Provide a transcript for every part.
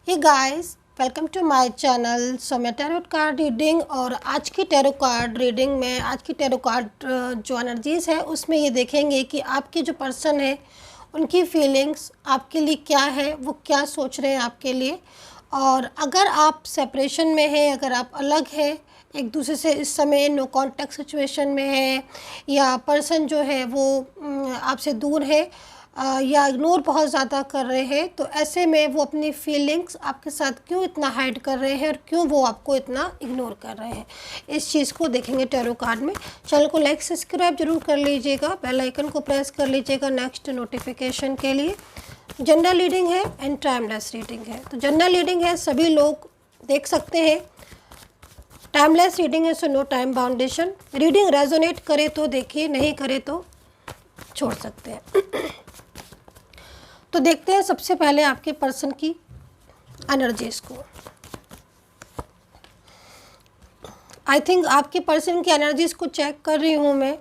Hey guys, welcome to my channel. So मैं tarot card reading और आज की टैरो कार्ड रीडिंग में आज की टैरो कार्ड जो एनर्जीज़ है उसमें ये देखेंगे कि आपके जो पर्सन है उनकी फीलिंग्स आपके लिए क्या है, वो क्या सोच रहे हैं आपके लिए। और अगर आप सेपरेशन में हैं, अगर आप अलग हैं एक दूसरे से, इस समय नो कॉन्टैक्ट सिचुएशन में है, या पर्सन जो है वो आपसे दूर है या इग्नोर बहुत ज़्यादा कर रहे हैं, तो ऐसे में वो अपनी फीलिंग्स आपके साथ क्यों इतना हाइड कर रहे हैं और क्यों वो आपको इतना इग्नोर कर रहे हैं, इस चीज़ को देखेंगे टैरो कार्ड में। चैनल को लाइक सब्सक्राइब जरूर कर लीजिएगा, बेल आइकन को प्रेस कर लीजिएगा नेक्स्ट नोटिफिकेशन के लिए। जनरल रीडिंग है एंड टाइमलेस रीडिंग है। तो जनरल रीडिंग है, सभी लोग देख सकते हैं। टाइमलेस रीडिंग है, सो नो टाइम बाउंडेशन। रीडिंग रेजोनेट करे तो देखिए, नहीं करे तो छोड़ सकते हैं। तो देखते हैं सबसे पहले आपके पर्सन की एनर्जीज़ को। आई थिंक आपके पर्सन की एनर्जीज़ को चेक कर रही हूँ मैं,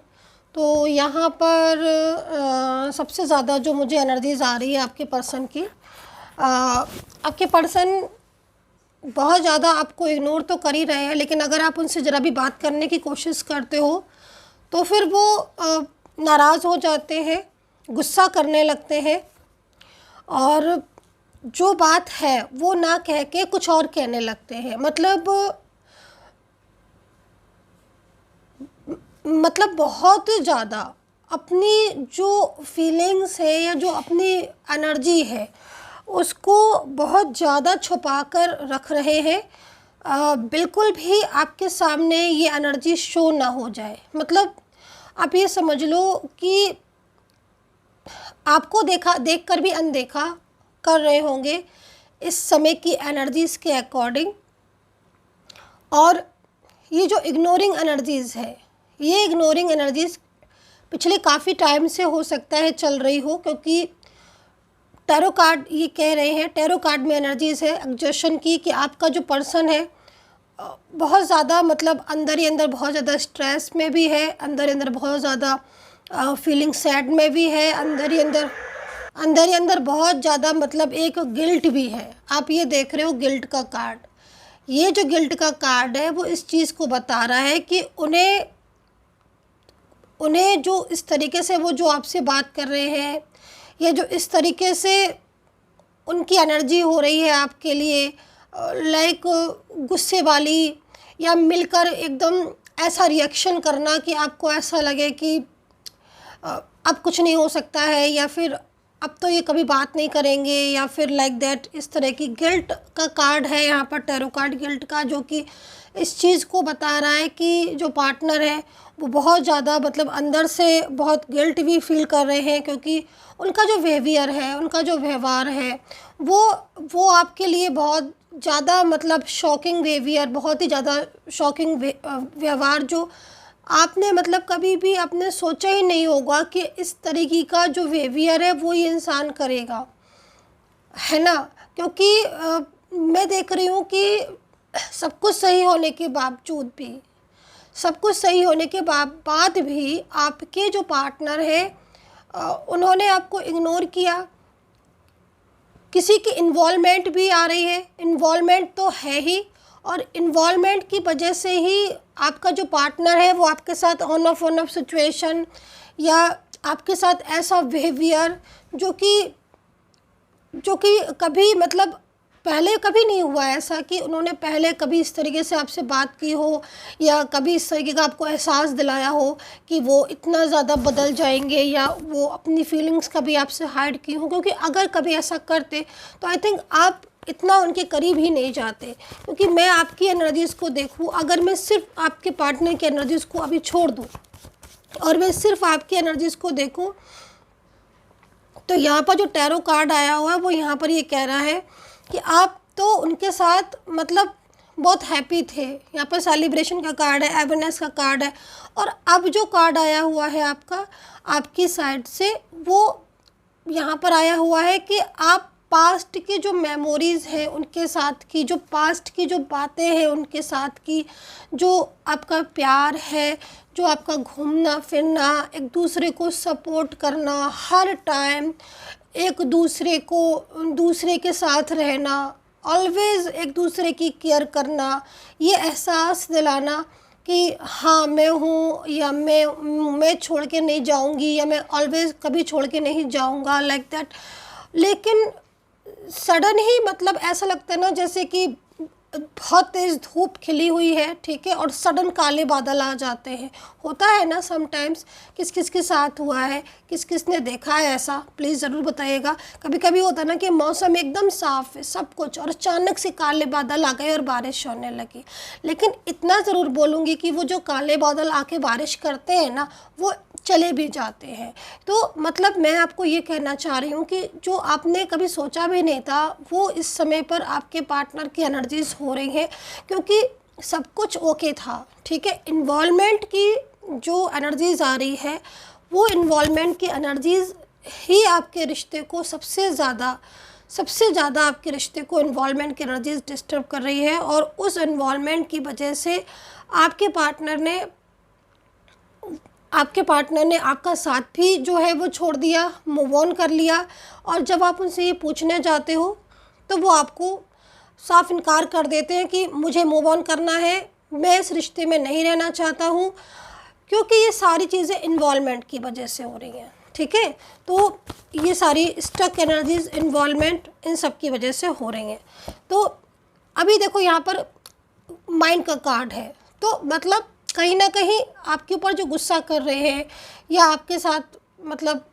तो यहाँ पर सबसे ज़्यादा जो मुझे एनर्जीज़ आ रही है आपके पर्सन की, आपके पर्सन बहुत ज़्यादा आपको इग्नोर तो कर ही रहे हैं, लेकिन अगर आप उनसे ज़रा भी बात करने की कोशिश करते हो तो फिर वो नाराज़ हो जाते हैं, गुस्सा करने लगते हैं और जो बात है वो ना कह के कुछ और कहने लगते हैं। मतलब बहुत ज़्यादा अपनी जो फीलिंग्स है या जो अपनी एनर्जी है उसको बहुत ज़्यादा छुपा कर रख रहे हैं। बिल्कुल भी आपके सामने ये एनर्जी शो ना हो जाए। मतलब आप ये समझ लो कि आपको देखकर भी अनदेखा कर रहे होंगे इस समय की एनर्जीज़ के अकॉर्डिंग। और ये जो इग्नोरिंग एनर्जीज़ है, ये इग्नोरिंग एनर्जीज़ पिछले काफ़ी टाइम से हो सकता है चल रही हो, क्योंकि टैरो कार्ड ये कह रहे हैं, टैरो कार्ड में एनर्जीज़ है एग्जॉशन की, कि आपका जो पर्सन है बहुत ज़्यादा मतलब अंदर ही अंदर बहुत ज़्यादा स्ट्रेस में भी है, अंदर ही अंदर बहुत ज़्यादा फीलिंग सैड में भी है, अंदर ही अंदर बहुत ज़्यादा मतलब एक गिल्ट भी है। आप ये देख रहे हो गिल्ट का कार्ड। ये जो गिल्ट का कार्ड है वो इस चीज़ को बता रहा है कि उन्हें जो इस तरीके से वो जो आपसे बात कर रहे हैं, या जो इस तरीके से उनकी एनर्जी हो रही है आपके लिए, लाइक गुस्से वाली, या मिलकर एकदम ऐसा रिएक्शन करना कि आपको ऐसा लगे कि अब कुछ नहीं हो सकता है, या फिर अब तो ये कभी बात नहीं करेंगे, या फिर लाइक दैट, इस तरह की गिल्ट का कार्ड है यहाँ पर टैरो कार्ड गिल्ट का, जो कि इस चीज़ को बता रहा है कि जो पार्टनर है वो बहुत ज़्यादा मतलब अंदर से बहुत गिल्ट भी फील कर रहे हैं, क्योंकि उनका जो बिहेवियर है, उनका जो व्यवहार है वो आपके लिए बहुत ज़्यादा मतलब शॉकिंग बिहेवियर, बहुत ही ज़्यादा शॉकिंग व्यवहार, जो आपने मतलब कभी भी आपने सोचा ही नहीं होगा कि इस तरीके का जो बिहेवियर है वो ये इंसान करेगा, है ना। क्योंकि मैं देख रही हूँ कि सब कुछ सही होने के बावजूद भी, सब कुछ सही होने के बाद भी आपके जो पार्टनर है उन्होंने आपको इग्नोर किया। किसी की इन्वॉल्वमेंट भी आ रही है, इन्वॉल्वमेंट तो है ही, और इन्वॉल्वमेंट की वजह से ही आपका जो पार्टनर है वो आपके साथ ऑन ऑफ सिचुएशन, या आपके साथ ऐसा बिहेवियर जो कि कभी मतलब पहले कभी नहीं हुआ ऐसा, कि उन्होंने पहले कभी इस तरीके से आपसे बात की हो, या कभी इस तरीके का आपको एहसास दिलाया हो कि वो इतना ज़्यादा बदल जाएंगे, या वो अपनी फीलिंग्स कभी आपसे हाइड की हो। क्योंकि अगर कभी ऐसा करते तो आई थिंक आप इतना उनके करीब ही नहीं जाते। क्योंकि मैं आपकी एनर्जीज़ को देखूँ, अगर मैं सिर्फ आपके पार्टनर की एनर्जीज़ को अभी छोड़ दूँ और मैं सिर्फ आपकी एनर्जीज़ को देखूँ, तो यहाँ पर जो टैरो कार्ड आया हुआ है वो यहाँ पर ये कह रहा है कि आप तो उनके साथ मतलब बहुत हैप्पी थे। यहाँ पर सेलिब्रेशन का कार्ड है, हैप्पीनेस का कार्ड है। और अब जो कार्ड आया हुआ है आपका, आपकी साइड से, वो यहाँ पर आया हुआ है कि आप पास्ट की जो मेमोरीज़ हैं उनके साथ की, जो पास्ट की जो बातें हैं उनके साथ की, जो आपका प्यार है, जो आपका घूमना फिरना, एक दूसरे को सपोर्ट करना, हर टाइम एक दूसरे के साथ रहना, ऑलवेज़ एक दूसरे की केयर करना, ये एहसास दिलाना कि हाँ मैं हूँ, या मैं छोड़ के नहीं जाऊँगी, या मैं ऑलवेज़ कभी छोड़ के नहीं जाऊँगा, लाइक दैट। लेकिन सडन ही मतलब ऐसा लगता है ना जैसे कि बहुत तेज़ धूप खिली हुई है, ठीक है, और सडन काले बादल आ जाते हैं। होता है ना समटाइम्स, किस किस के साथ हुआ है, किस किस ने देखा है ऐसा, प्लीज़ ज़रूर बताइएगा। कभी कभी होता है ना कि मौसम एकदम साफ़ है सब कुछ, और अचानक से काले बादल आ गए और बारिश होने लगी। लेकिन इतना ज़रूर बोलूँगी कि वो जो काले बादल आके बारिश करते हैं ना, वो चले भी जाते हैं। तो मतलब मैं आपको ये कहना चाह रही हूँ कि जो आपने कभी सोचा भी नहीं था, वो इस समय पर आपके पार्टनर की एनर्जीज़ हो रही हैं, क्योंकि सब कुछ ओके था, ठीक है। इन्वॉल्वमेंट की जो एनर्जीज़ आ रही है, वो इन्वॉल्वमेंट की एनर्जीज़ ही आपके रिश्ते को सबसे ज़्यादा आपके रिश्ते को इन्वॉल्वमेंट की एनर्जीज़ डिस्टर्ब कर रही है। और उस इन्वॉल्वमेंट की वजह से आपके पार्टनर ने आपका साथ भी जो है वो छोड़ दिया, मूव ऑन कर लिया। और जब आप उनसे ये पूछने जाते हो तो वो आपको साफ इनकार कर देते हैं कि मुझे मूव ऑन करना है, मैं इस रिश्ते में नहीं रहना चाहता हूँ, क्योंकि ये सारी चीज़ें इन्वॉल्वमेंट की वजह से हो रही हैं, ठीक है। तो ये सारी स्टक एनर्जीज़, इन्वॉल्वमेंट, इन सब की वजह से हो रही हैं। तो अभी देखो यहाँ पर माइंड का कार्ड है, तो मतलब कहीं ना कहीं आपके ऊपर जो गुस्सा कर रहे हैं, या आपके साथ मतलब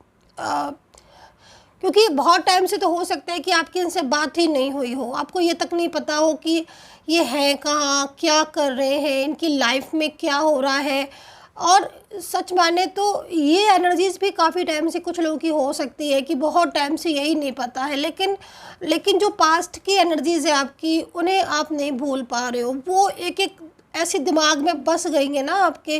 क्योंकि बहुत टाइम से तो हो सकता है कि आपकी इनसे बात ही नहीं हुई हो, आपको ये तक नहीं पता हो कि ये हैं कहाँ, क्या कर रहे हैं, इनकी लाइफ में क्या हो रहा है। और सच माने तो ये एनर्जीज़ भी काफ़ी टाइम से कुछ लोगों की हो सकती है कि बहुत टाइम से यही नहीं पता है, लेकिन जो पास्ट की एनर्जीज़ है आपकी, उन्हें आप नहीं भूल पा रहे हो। वो एक एक ऐसी दिमाग में बस गई हैं ना आपके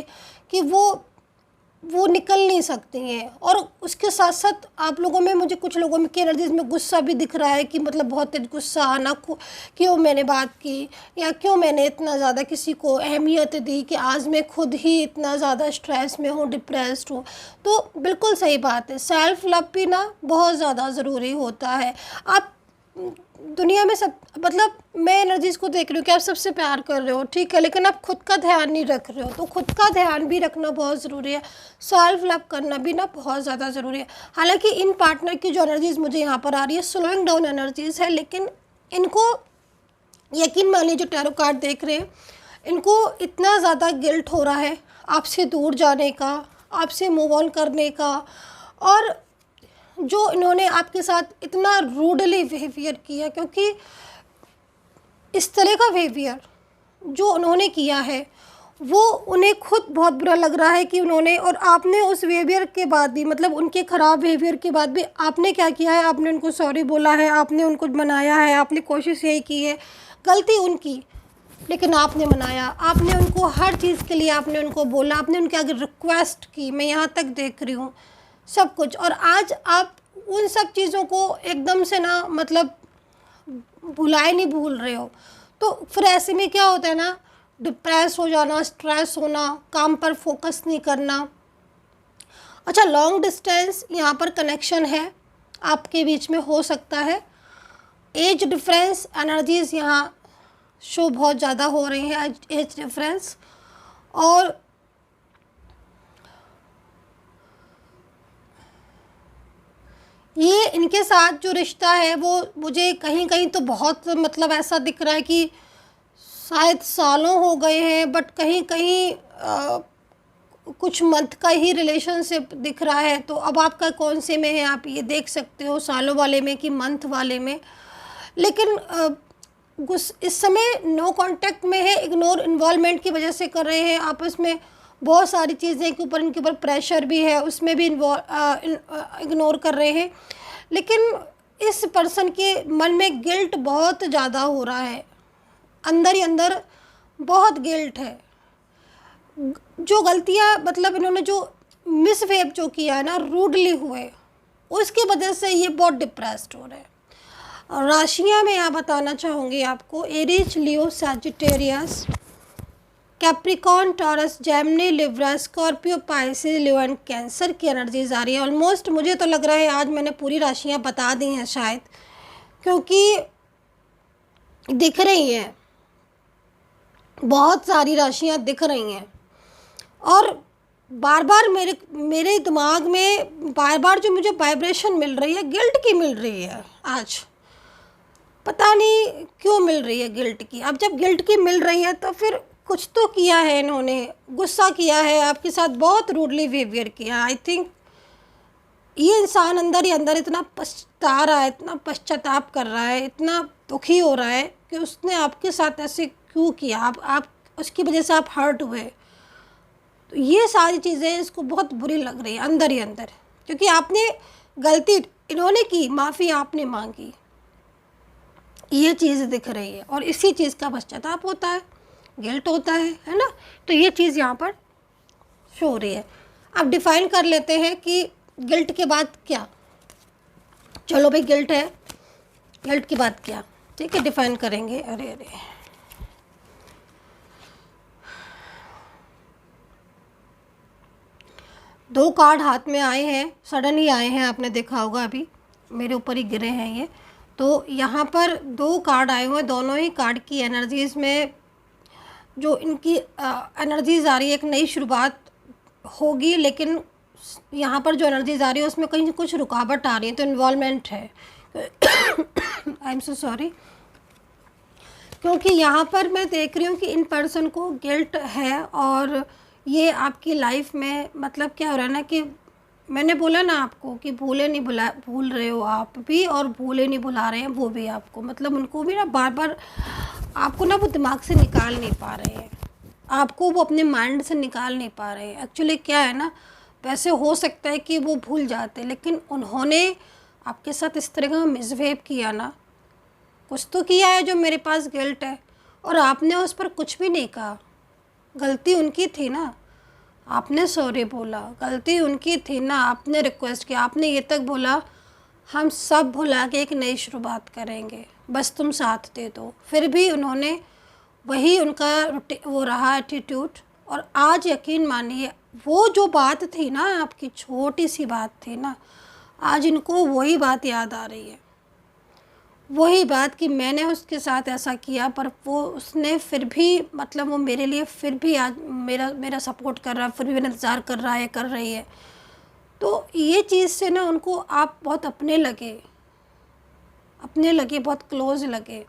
कि वो निकल नहीं सकती हैं। और उसके साथ साथ आप लोगों में, मुझे कुछ लोगों में की एनर्जीज़ में गुस्सा भी दिख रहा है कि मतलब बहुत तेज गुस्सा आना, क्यों मैंने बात की, या क्यों मैंने इतना ज़्यादा किसी को अहमियत दी कि आज मैं खुद ही इतना ज़्यादा स्ट्रेस में हूँ, डिप्रेस्ड हूँ। तो बिल्कुल सही बात है, सेल्फ़ लव भी ना बहुत ज़्यादा ज़रूरी होता है। आप दुनिया में सब मतलब मैं एनर्जीज़ को देख रही हूँ कि आप सबसे प्यार कर रहे हो, ठीक है, लेकिन आप खुद का ध्यान नहीं रख रहे हो, तो खुद का ध्यान भी रखना बहुत ज़रूरी है। सेल्फ लव करना भी ना बहुत ज़्यादा ज़रूरी है। हालांकि इन पार्टनर की जो एनर्जीज़ मुझे यहाँ पर आ रही है, स्लोइंग डाउन एनर्जीज़ है, लेकिन इनको यकीन मानिए जो टैरो कार्ड देख रहे हैं, इनको इतना ज़्यादा गिल्ट हो रहा है आपसे दूर जाने का, आपसे मूव ऑन करने का। और जो इन्होंने आपके साथ इतना रूडली बिहेवियर किया, क्योंकि इस तरह का बिहेवियर जो उन्होंने किया है वो उन्हें खुद बहुत बुरा लग रहा है कि उन्होंने, और आपने उस बिहेवियर के बाद भी, मतलब उनके ख़राब बिहेवियर के बाद भी आपने क्या किया है, आपने उनको सॉरी बोला है, आपने उनको मनाया है, आपने कोशिश यही की है, गलती उनकी, लेकिन आपने मनाया, आपने उनको हर चीज़ के लिए आपने उनको बोला, आपने उनके आगे रिक्वेस्ट की, मैं यहाँ तक देख रही हूँ सब कुछ। और आज आप उन सब चीज़ों को एकदम से ना मतलब भुलाए नहीं भूल रहे हो, तो फिर ऐसे में क्या होता है ना, डिप्रेस हो जाना, स्ट्रेस होना, काम पर फोकस नहीं करना। अच्छा, लॉन्ग डिस्टेंस यहाँ पर कनेक्शन है आपके बीच में, हो सकता है। एज डिफरेंस एनर्जीज़ यहाँ शो बहुत ज़्यादा हो रही हैं, एज डिफरेंस। और ये इनके साथ जो रिश्ता है वो मुझे कहीं कहीं तो बहुत मतलब ऐसा दिख रहा है कि शायद सालों हो गए हैं, बट कहीं कहीं कुछ मंथ का ही रिलेशनशिप दिख रहा है। तो अब आपका कौन से में है, आप ये देख सकते हो, सालों वाले में कि मंथ वाले में। लेकिन इस समय नो कांटेक्ट में है, इग्नोर इन्वॉल्वमेंट की वजह से कर रहे हैं आपस में। बहुत सारी चीज़ें के ऊपर इनके ऊपर प्रेशर भी है, उसमें भी इग्नोर कर रहे हैं। लेकिन इस पर्सन के मन में गिल्ट बहुत ज़्यादा हो रहा है, अंदर ही अंदर बहुत गिल्ट है। जो गलतियाँ मतलब इन्होंने जो मिसबिहेव जो किया है ना, रूडली हुए, उसकी वजह से ये बहुत डिप्रेस्ड हो रहे हैं। और राशियाँ मैं यहाँ बताना चाहूँगी आपको, Aries, Leo, Sagittarius, Capricorn, taurus, Gemini, Libra, Scorpio, Pisces, Leo and cancer की एनर्जीज आ रही है। ऑलमोस्ट मुझे तो लग रहा है आज मैंने पूरी राशियाँ बता दी हैं शायद, क्योंकि दिख रही हैं, बहुत सारी राशियां दिख रही हैं। और बार बार मेरे मेरे दिमाग में बार बार जो मुझे वाइब्रेशन मिल रही है, गिल्ट की मिल रही है आज। पता नहीं क्यों मिल रही है गिल्ट की। अब जब गिल्ट की मिल रही है तो फिर कुछ तो किया है इन्होंने, गुस्सा किया है आपके साथ, बहुत रूडली बिहेवियर किया। आई थिंक ये इंसान अंदर ही अंदर इतना पछता रहा है, इतना पश्चाताप कर रहा है, इतना दुखी हो रहा है कि उसने आपके साथ ऐसे क्यों किया। आप उसकी वजह से आप हर्ट हुए। तो ये सारी चीज़ें इसको बहुत बुरी लग रही है अंदर ही अंदर, क्योंकि आपने गलती इन्होंने की, माफ़ी आपने मांगी, ये चीज़ दिख रही है। और इसी चीज़ का पश्चाताप होता है, गिल्ट होता है ना। तो ये चीज़ यहाँ पर शो हो रही है। अब डिफ़ाइन कर लेते हैं कि गिल्ट के बाद क्या। चलो भाई, गिल्ट है, गिल्ट के बाद क्या, ठीक है, डिफ़ाइन करेंगे। अरे अरे, दो कार्ड हाथ में आए हैं, सडन ही आए हैं, आपने देखा होगा, अभी मेरे ऊपर ही गिरे हैं ये। तो यहाँ पर दो कार्ड आए हुए हैं, दोनों ही कार्ड की एनर्जीज़ में जो इनकी एनर्जीज़ आ रही है, एक नई शुरुआत होगी। लेकिन यहाँ पर जो एनर्जीज़ आ रही है उसमें कहीं कुछ रुकावट आ रही है, तो इन्वॉल्वमेंट है। आई एम सो सॉरी, क्योंकि यहाँ पर मैं देख रही हूँ कि इन पर्सन को गिल्ट है। और ये आपकी लाइफ में मतलब क्या हो रहा है ना, कि मैंने बोला ना आपको कि भूल रहे हो आप भी, और भूले नहीं भुला रहे हैं वो भी आपको। मतलब उनको भी ना बार बार आपको ना वो दिमाग से निकाल नहीं पा रहे हैं, आपको वो अपने माइंड से निकाल नहीं पा रहे हैं। एक्चुअली क्या है ना, वैसे हो सकता है कि वो भूल जाते, लेकिन उन्होंने आपके साथ इस तरह का मिसबिहेव किया ना, कुछ तो किया है जो मेरे पास गिल्ट है। और आपने उस पर कुछ भी नहीं कहा, गलती उनकी थी ना, आपने सॉरी बोला, गलती उनकी थी ना, आपने रिक्वेस्ट किया, आपने ये तक बोला हम सब भुला के एक नई शुरुआत करेंगे, बस तुम साथ दे दो। फिर भी उन्होंने वही उनका वो रहा एटीट्यूड। और आज यकीन मानिए, वो जो बात थी ना, आपकी छोटी सी बात थी ना, आज इनको वही बात याद आ रही है। वही बात कि मैंने उसके साथ ऐसा किया, पर वो उसने फिर भी मतलब वो मेरे लिए फिर भी आज मेरा सपोर्ट कर रहा है, फिर भी मेरा इंतज़ार कर रहा है, कर रही है। तो ये चीज़ से ना उनको आप बहुत अपने लगे, बहुत क्लोज लगे।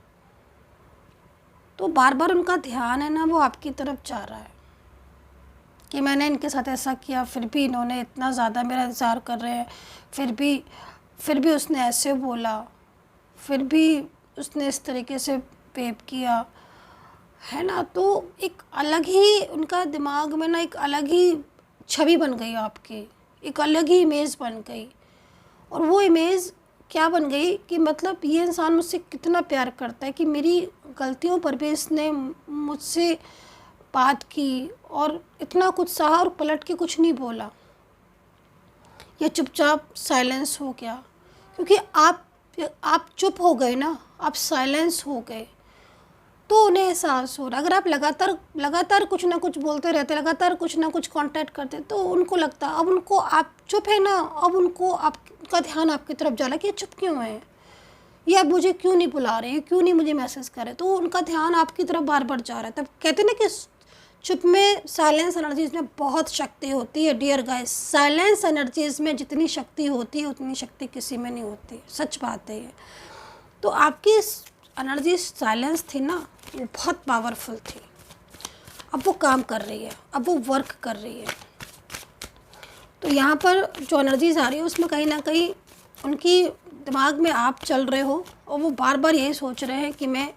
तो बार बार उनका ध्यान है ना वो आपकी तरफ जा रहा है कि मैंने इनके साथ ऐसा किया, फिर भी इन्होंने इतना ज़्यादा मेरा इंतज़ार कर रहे हैं, फिर भी उसने ऐसे बोला, फिर भी उसने इस तरीके से पेप किया, है ना। तो एक अलग ही उनका दिमाग में ना एक अलग ही छवि बन गई आपकी, एक अलग ही इमेज बन गई। और वो इमेज क्या बन गई कि मतलब ये इंसान मुझसे कितना प्यार करता है कि मेरी गलतियों पर भी इसने मुझसे बात की और इतना कुछ सहा और पलट के कुछ नहीं बोला, या चुपचाप साइलेंस हो गया। क्योंकि आप चुप हो गए ना, आप साइलेंस हो गए, तो उन्हें एहसास हो रहा। अगर आप लगातार कुछ ना कुछ बोलते रहते, लगातार कुछ ना कुछ कांटेक्ट करते, तो उनको लगता, अब उनको आप चुप है ना, अब उनको आपका ध्यान आपकी तरफ जा रहा है कि ये चुप क्यों है, ये आप मुझे क्यों नहीं बुला रहे हैं, क्यों नहीं मुझे मैसेज कर रहे। तो उनका ध्यान आपकी तरफ बार बार जा रहा है। तब कहते हैं ना कि चुप में, साइलेंस एनर्जीज में बहुत शक्ति होती है डियर गाइस। साइलेंस एनर्जीज में जितनी शक्ति होती है उतनी शक्ति किसी में नहीं होती, सच बात है ये। तो आपकी एनर्जी साइलेंस थी ना, वो बहुत पावरफुल थी। अब वो काम कर रही है, अब वो वर्क कर रही है। तो यहाँ पर जो एनर्जीज आ रही है उसमें कहीं ना कहीं उनकी दिमाग में आप चल रहे हो, और वो बार बार यही सोच रहे हैं कि मैं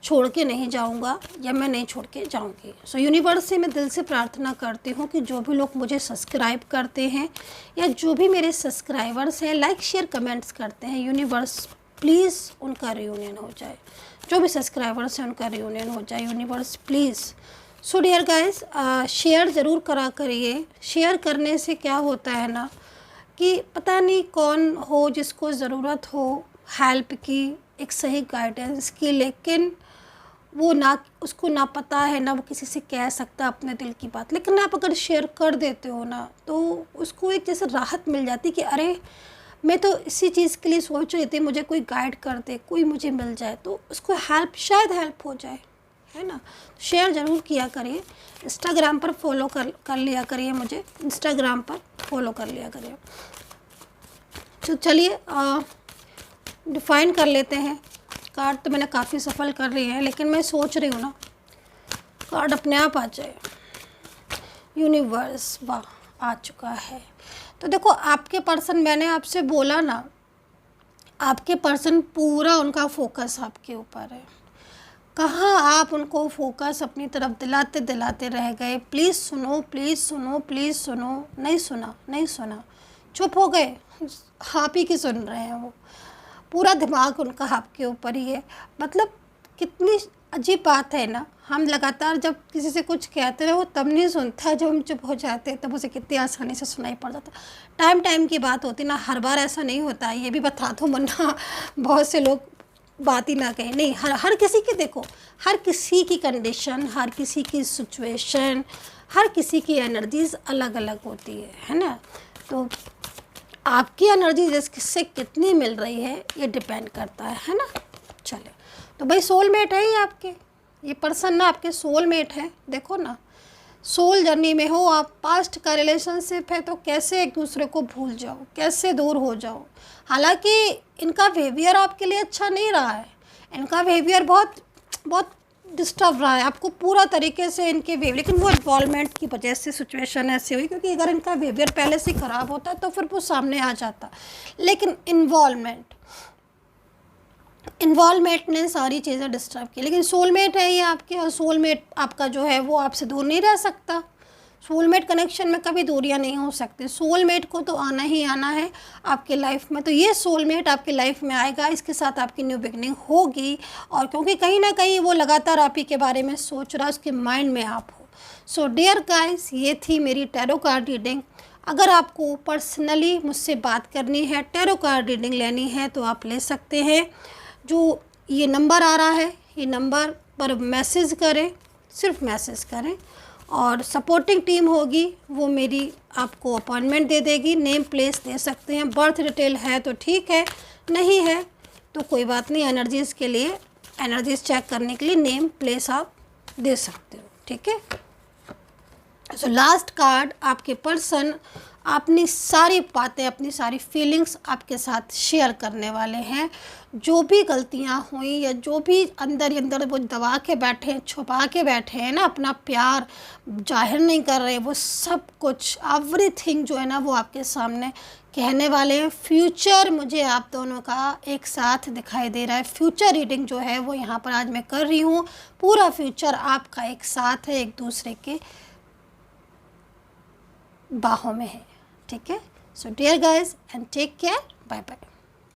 छोड़ के नहीं जाऊंगा या मैं नहीं छोड़ के जाऊंगी। सो यूनिवर्स से मैं दिल से प्रार्थना करती हूँ कि जो भी लोग मुझे सब्सक्राइब करते हैं या जो भी मेरे सब्सक्राइबर्स हैं, लाइक शेयर कमेंट्स करते हैं, यूनिवर्स प्लीज़ उनका रियूनियन हो जाए। जो भी सब्सक्राइबर्स हैं उनका रियूनियन हो जाए, universe please. So dear guys, share ज़रूर करा करिए। शेयर करने से क्या होता है ना कि पता नहीं कौन हो जिसको ज़रूरत हो हेल्प की, एक सही गाइडेंस की, लेकिन वो ना, उसको ना पता है ना वो किसी से कह सकता अपने दिल की बात। लेकिन आप अगर शेयर कर देते हो ना, तो उसको एक जैसे राहत मिल जाती कि अरे मैं तो इसी चीज़ के लिए सोच रही थी, मुझे कोई गाइड कर दे, कोई मुझे मिल जाए तो उसको शायद हेल्प हो जाए, है ना। शेयर ज़रूर किया करिए। इंस्टाग्राम पर फॉलो कर लिया करिए, मुझे इंस्टाग्राम पर फॉलो कर लिया करिए। तो चलिए डिफ़ाइन कर लेते हैं। कार्ड तो मैंने काफ़ी सफल कर लिए हैं, लेकिन मैं सोच रही हूँ ना कार्ड अपने आप आ जाए। यूनिवर्स, वाह आ चुका है। तो देखो आपके पर्सन, मैंने आपसे बोला ना, आपके पर्सन पूरा उनका फोकस आपके ऊपर है। कहाँ आप उनको फोकस अपनी तरफ दिलाते दिलाते रह गए। प्लीज़ सुनो, प्लीज़ सुनो, प्लीज़ सुनो। नहीं सुना, नहीं सुना, चुप हो गए। आप ही की सुन रहे हैं वो। पूरा दिमाग उनका आपके ऊपर ही है। मतलब कितनी अजीब बात है ना, हम लगातार जब किसी से कुछ कहते रहे वो तब नहीं सुनता, जब हम चुप हो जाते हैं तब उसे कितनी आसानी से सुनाई पड़ जाता। टाइम टाइम की बात होती ना, हर बार ऐसा नहीं होता, ये भी बता दो, वरना बहुत से लोग बात ही ना कहें। नहीं, हर किसी की, देखो हर किसी की कंडीशन, हर किसी की सिचुएशन, हर किसी की एनर्जीज अलग अलग होती है ना। तो आपकी एनर्जी जिससे कितनी मिल रही है ये डिपेंड करता है ना। चले, तो भाई सोलमेट है ये आपके, ये पर्सन ना आपके सोलमेट है। देखो ना, सोल जर्नी में हो आप, पास्ट का रिलेशनशिप है, तो कैसे एक दूसरे को भूल जाओ, कैसे दूर हो जाओ। हालांकि इनका बिहेवियर आपके लिए अच्छा नहीं रहा है, इनका बिहेवियर बहुत बहुत डिस्टर्ब रहा है आपको पूरा तरीके से इनके बिहेवियर, लेकिन वो इन्वॉल्वमेंट की वजह से सिचुएशन ऐसी हुई, क्योंकि अगर इनका बिहेवियर पहले से ख़राब होता तो फिर वो सामने आ जाता। लेकिन इन्वॉल्वमेंट ने सारी चीज़ें डिस्टर्ब की। लेकिन सोलमेट है ये आपके, और सोलमेट आपका जो है वो आपसे दूर नहीं रह सकता। सोलमेट कनेक्शन में कभी दूरियां नहीं हो सकती, सोलमेट को तो आना ही आना है आपके लाइफ में। तो ये सोलमेट आपकी लाइफ में आएगा, इसके साथ आपकी न्यू बिगनिंग होगी। और क्योंकि कहीं ना कहीं वो लगातार आप ही के बारे में सोच रहा है, उसके माइंड में आप हो। सो डियर गाइस, ये थी मेरी टैरो कार्ड रीडिंग। अगर आपको पर्सनली मुझसे बात करनी है, टैरो कार्ड रीडिंग लेनी है, तो आप ले सकते हैं। जो ये नंबर आ रहा है, ये नंबर पर मैसेज करें, सिर्फ मैसेज करें, और सपोर्टिंग टीम होगी वो मेरी आपको अपॉइंटमेंट दे देगी। नेम प्लेस दे सकते हैं, बर्थ डिटेल है तो ठीक है, नहीं है तो कोई बात नहीं। एनर्जीज़ के लिए, एनर्जीज़ चेक करने के लिए नेम प्लेस आप दे सकते हो, ठीक है। सो लास्ट कार्ड, आपके पर्सन अपनी सारी बातें, अपनी सारी फीलिंग्स आपके साथ शेयर करने वाले हैं। जो भी गलतियां हुई या जो भी अंदर ही अंदर वो दबा के बैठे हैं, छुपा के बैठे हैं ना, अपना प्यार जाहिर नहीं कर रहे, वो सब कुछ एवरीथिंग जो है ना वो आपके सामने कहने वाले हैं। फ्यूचर मुझे आप दोनों का एक साथ दिखाई दे रहा है। फ्यूचर रीडिंग जो है वो यहाँ पर आज मैं कर रही हूँ। पूरा फ्यूचर आपका एक साथ है, एक दूसरे के बाहों में है, ठीक है। So dear guys and take care, bye bye.